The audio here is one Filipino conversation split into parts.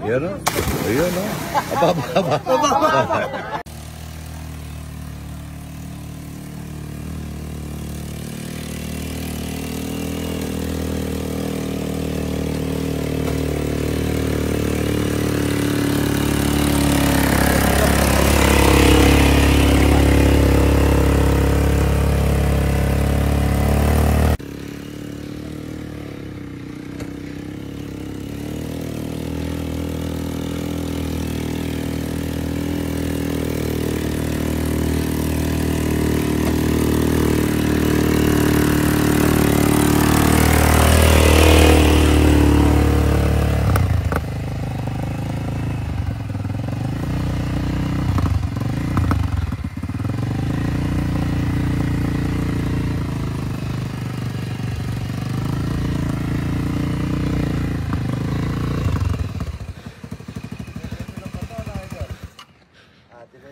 Yan o. Ayan o. Aba.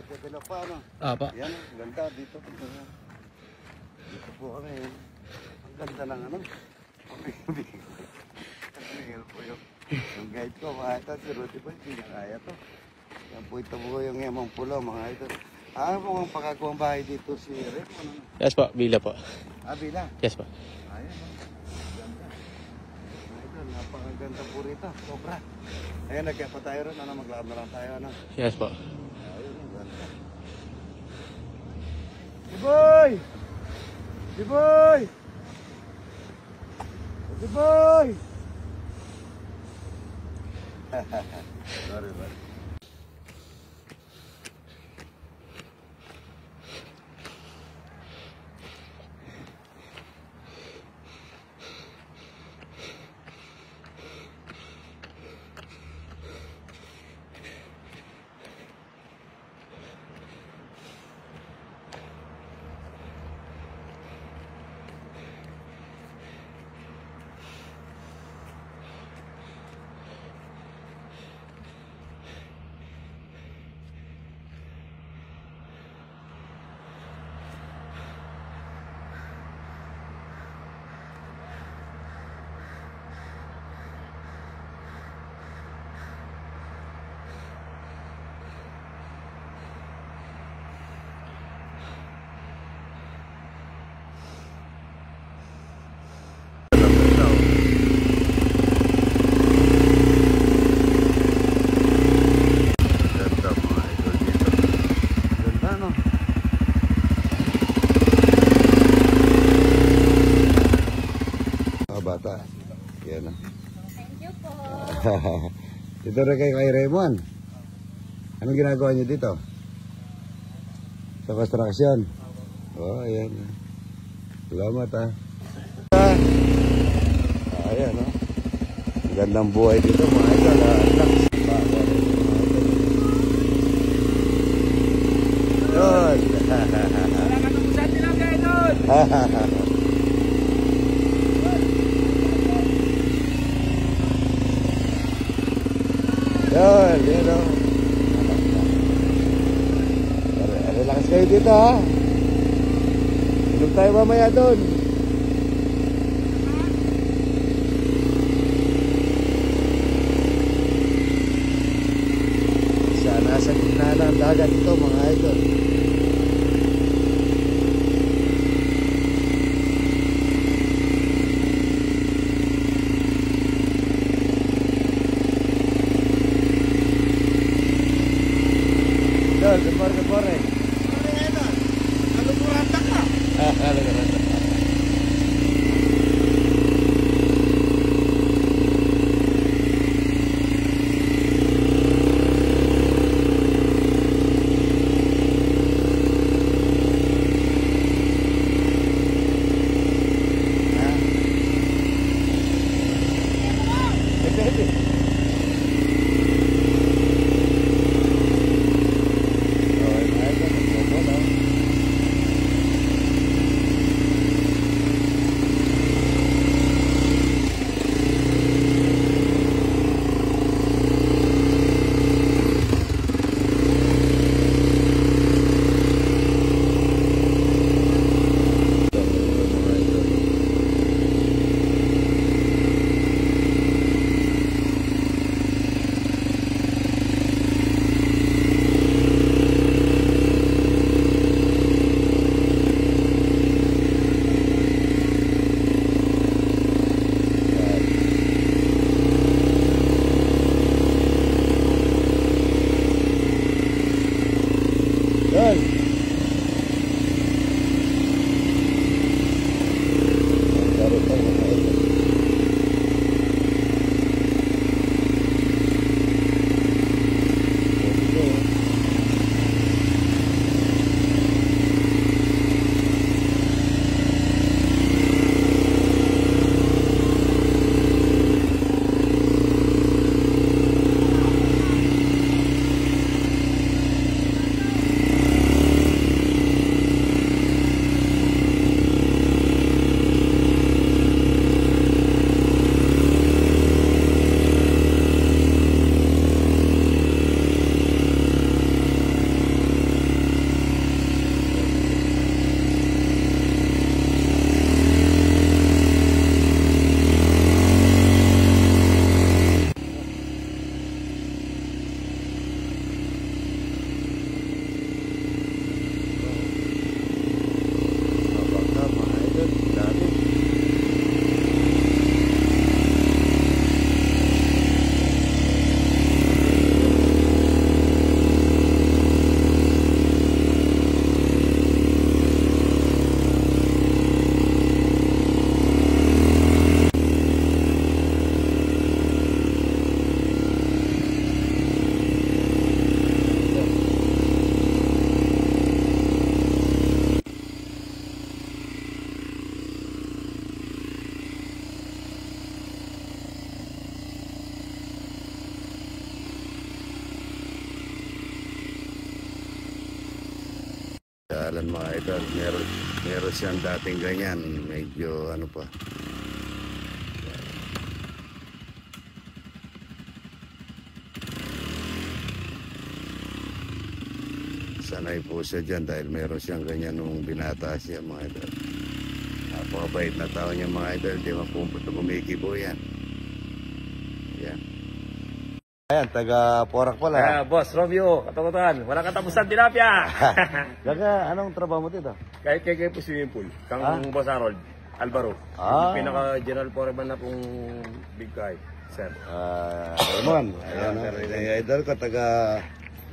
Develop pa, ano? Apa. Yan, ganda dito. Dito po kami. Ang ganda ng ano. Pabigil po yung guide ko, mga ito. Si Rudy po, hindi niya kaya to. Yan po ito po yung Emang Pulo, mga ito. Ano po ang pagkakawang bahay dito si Rep? Ano? Yes po, Bila po. Ah, Bila? Yes po. Ayan, ganda. Ito, napakaganda po rito. Sobra. Ayan, nagkaya pa tayo rin. Ano, maglakad na lang tayo. Ano? Yes po. Diboy! Diboy! Diboy! Sorry, man. Bata. Yan na. Thank you po. Dito rin kayo kay Raymond. Anong ginagawa niyo dito? Sa construction? Oh, ayan. Salamat ha. Ayan o. Gandang buhay dito mga idol. Yun. Wala ka namusan din ang gano'n. Yun, yun o. Relax kayo dito ha. Inom tayo mamaya doon. Nasa gitna ng dagat ito mga idol. Good morning, good morning. Kalungurata ka. Kalungurata. pangalan mga idol. Meron siyang dating ganyan. Medyo ano pa. Sanay po siya dyan dahil meron siyang ganyan nung binata siya mga idol. Napakabait na tao niya mga idol. Di mapupunta kumikibo yan. Yan. Ayan, taga Porac pala. Boss, Romeo, katakutan. Walang katapusan, tilapia. Daga, anong trabaho mo dito? Kahit kay po swimming pool. Kang Boss Harold, Alvaro. Yung pinaka-general foreman na pong big guy, sir. Ramon. Ayan, yung idol ko, taga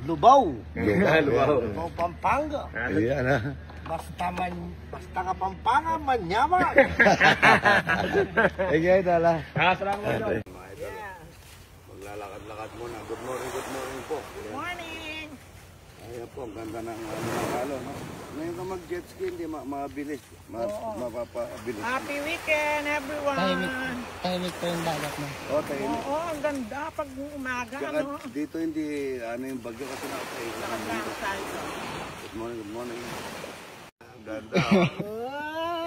Lubao. Lubao. Lubao, Pampanga. Ayan, ha. Basta ka Pampanga, manyaman. Thank you, idol, ha. Salamat idol. Mga idol, maglalakad-lakad muna. Good morning po. Good morning. Ayan po, ang ganda ng halo, no? Ngayon ka mag-jet ski, hindi mabilis. Mapapabilis. Happy weekend, everyone. Tahimik pa yung dagat mo. Okay. Oo, ang ganda pag umaga, Tsaka ano? dito hindi, ano yung bagyo kasi nakapahila. Nakatama tayo. Good morning. Ang ganda.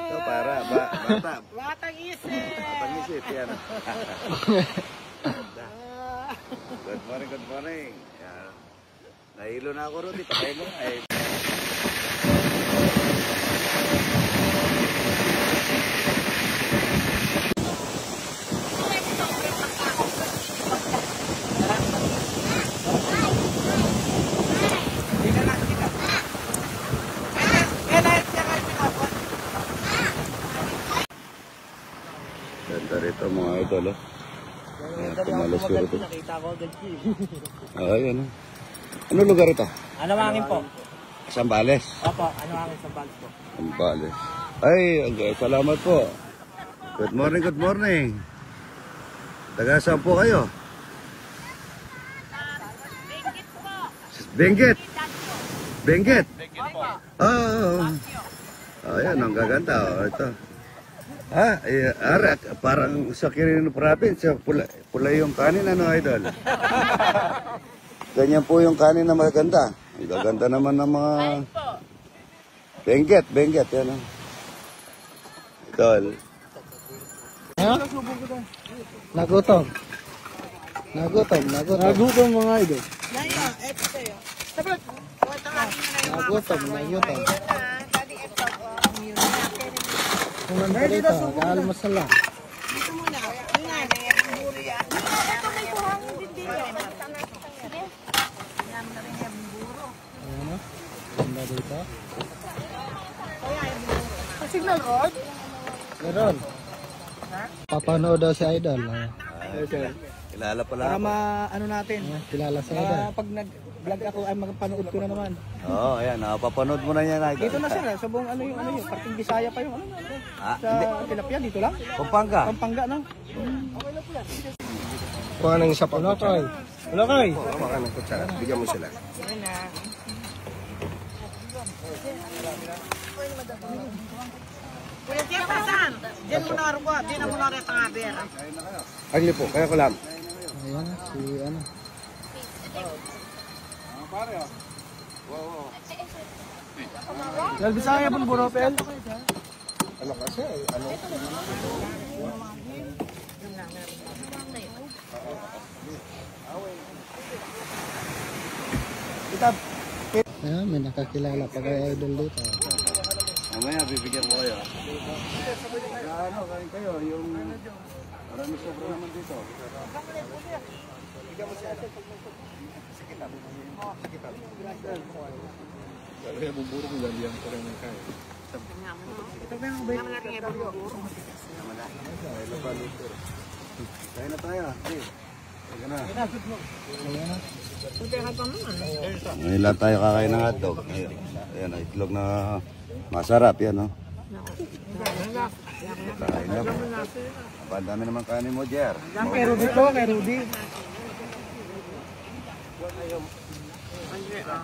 Ito para, bata. Batang isip. Batang isip, yan. Good morning. Yan. Nahilo na ako, Rudy. Patay mo. Ay. Ganda rito mga idol, oh. Ayan, pumalas ko rito. Nakita ko agad siya. Ayan, oh. Ano lugar ito? Ano hangin po? Sambales. Opo, ano hangin sa balis po? Sambales. Ay, okay, salamat po. Good morning. Taga saan po kayo? Benguet. Benguet. Oo. Ayan, ang gaganda. Oh, ito. Parang sa Quirino Province, pula yung kanin, ano, idol? Ganyan po yung kanin na maganda. Ang gaganda naman ng mga... Benguet, yan, oh. Idol. Ha? Nagutom. Nagutom mga idol. Ngayon, eto sa'yo. Sabat, Nagutom. Kung nandito dito, kaalmasal lang. dito muna. Yung nga, buri yan. Ito may buhangin din dito. Sige. Yan na rin yung buro. Ano? Ganda dito. Signal road? Meron. Papanood daw si idol. Kilala pala Para ako. ano natin. Kilala si idol. Pag nag-vlog ako, ay magpanood ko na naman. Oo, ayan. Napapanood mo na yan, idol. Dito na sila, sa buong ano yung parting Bisaya pa yung ano. Sa Tilapia, dito lang. Pampanga. Pampanga, no? Kuha nang isa pa. Ano kay? Baka ng kutsara. Bigyan mo sila. Kuya Jefferson, diyan mo na rugo. Diyan mo na rin pangaber. Agli po, kaya ko lang. Ayan, si ano. Dal Bisaya pun Boropel. Ano kasi? Ano? Ayan, may nakakilala pa kay idol dito. Mamaya, bibigyan ko kayo. Ano, kain kayo, yung... Marami sobra naman dito. Bigyan mo siya. Sakit lang. Sakit lang. Kaya buburo ko lang yan para ng kaya. Kain na tayo. Sige na. Ngayon lang tayo kakain ng hotdog. Ayan, itlog na masarap yan, no? Kain lang. Pandami naman kanin mo, Jer. Kay Rudy to, kay Rudy.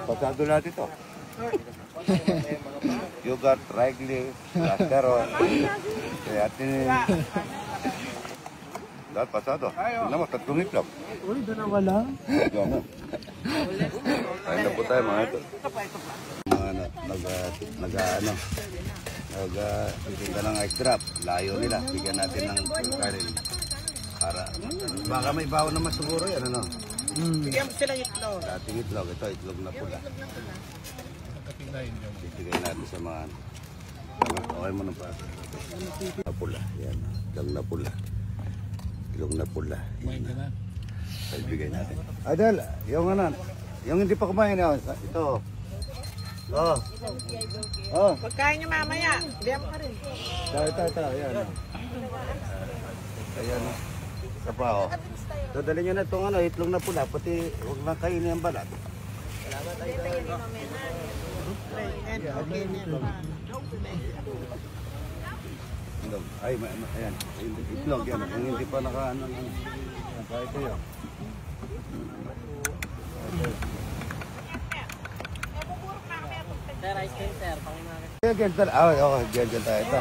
Pasado natin to. Yogurt, Wrigley, Cascaron. Kaya atin... Lahat pasado. Tignan mo, 3 itlog. Uy, dalawa lang. Diyan mo. Kain na po tayo mga ito. Mga titinda ng ice drop. Layo nila. Bigyan natin ng kanin. Para, baka may baon naman siguro yan, ano? Bigyan mo sila itlog. Dating itlog. Ito, itlog na pula. Bibigay natin sa mga, okay mo na pa. Na pula, yan. Itlog na pula. Itlog na pula. Bibigay natin. Idol, yung ano, yung hindi pa kumain, ito. Oh. Oh. Pagkain nyo mamaya. Bigyan mo ka rin. Ito, ayan. Ayan. Isa pa, oh. Dadali nyo na itong itlog na pula, pati huwag na kainin ang balat. Ay, ayan. Itlog yan. Yung hindi pa naka-ano. Kahit kayo. Sir, ice cream sir. Ganyan tayo. Ito.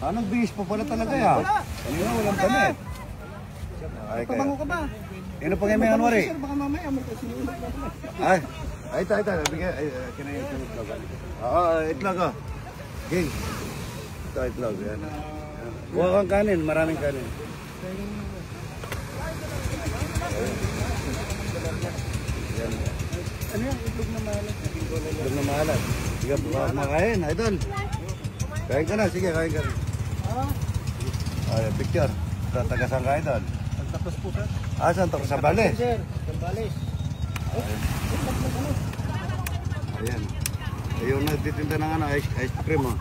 Anong bihis po pala talaga yan? Kanina walang damit. Ay, Pabango ka ba? Ano pang may January? Sir, baka mamaya mo kasi sinulat na. Ay, ito. Bigyan, kinayin yung itlog. Oo, itlog oh. Ging. Ito, itlog. Yan. Huwag kang kanin, maraming kanin. Yan. Ano yan? Itlog na mahalat. Itlog na mahalat. Sige, makain, idol. Kain ka na, sige, kain ka na. Ay, picture. Taga-saan ka, idol? Tapos po sir. Saan to? Sa Bales? Sir, Sambales. Ayan. Yung nagtitinda ng ice cream oh.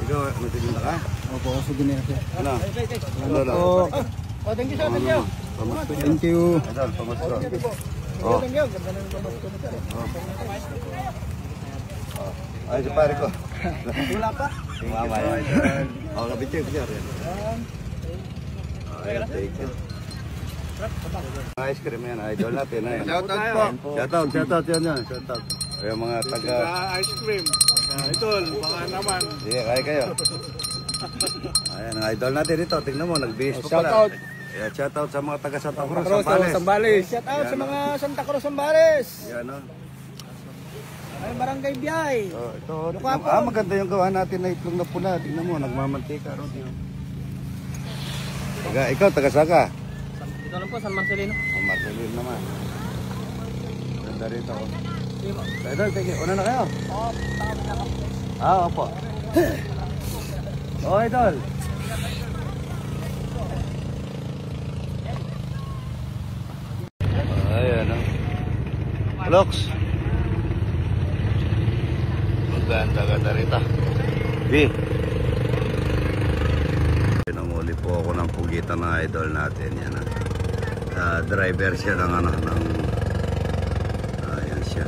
Ikaw, nagtitinda ka? Opo, souvenir sir. Ano? Thank you sir, thank you. Pamasko niya. Thank you. Idol, pamasko. Thank you. Ganda na yung pamasko na sir. Ay, si pare ko. Wala pa? Mama yan. O, kapitip siya rin. Ayan, take it. Ice cream yan, idol natin. Shoutout po. Shoutout yan. Shoutout. Yung mga taga... Ice cream. Idol, baka naman. Sige, kaya kayo. Ayan, ang idol natin ito. Tingnan mo, nag-bihis pa pala. Shoutout. Yeah, shoutout sa mga taga Santa Cruz, Sambales. Sambales. Shout out sa mga Santa Cruz Sambales. Yan o. Ay, Barangay Biyay. Ito, maganda yung gawa natin na itlog na pula. Tingnan mo, nagmamantika. Ikaw, taga saka? Ito lang po, San Marcelino. Marcelino naman. Ganda rito. Idol, una na kayo? Opo. Idol. Ayan o. Vlogs. Ganda rito. Pinanguli po ako ng pugitan ng idol natin. Yan driver siya ng ayan siya.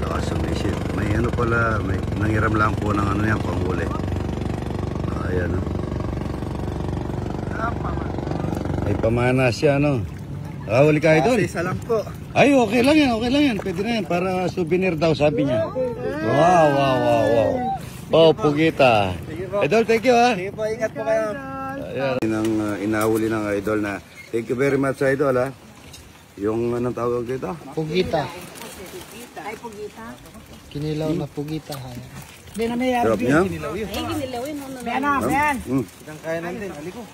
Lakas sumisid. May pala, may nangiram lang po ng yan, panghuli. Ayan o. Ay pamana siya huli ka idol. Isa lang po. Ay, okay lang yan. Pwede na yan. Para souvenir daw, sabi niya. Wow. Oh, pugita. Idol, thank you ha. Sige po, ingat po kayo. Ayan, inahuli ng idol na thank you very much idol ha. Yung anong tawag dito? Pugita. Ay, pugita. Kinilaw na pugita. Hindi na may Sarap niya? Ay, ginilawin. Ayan. Mm. Isang kaya natin. Aliko.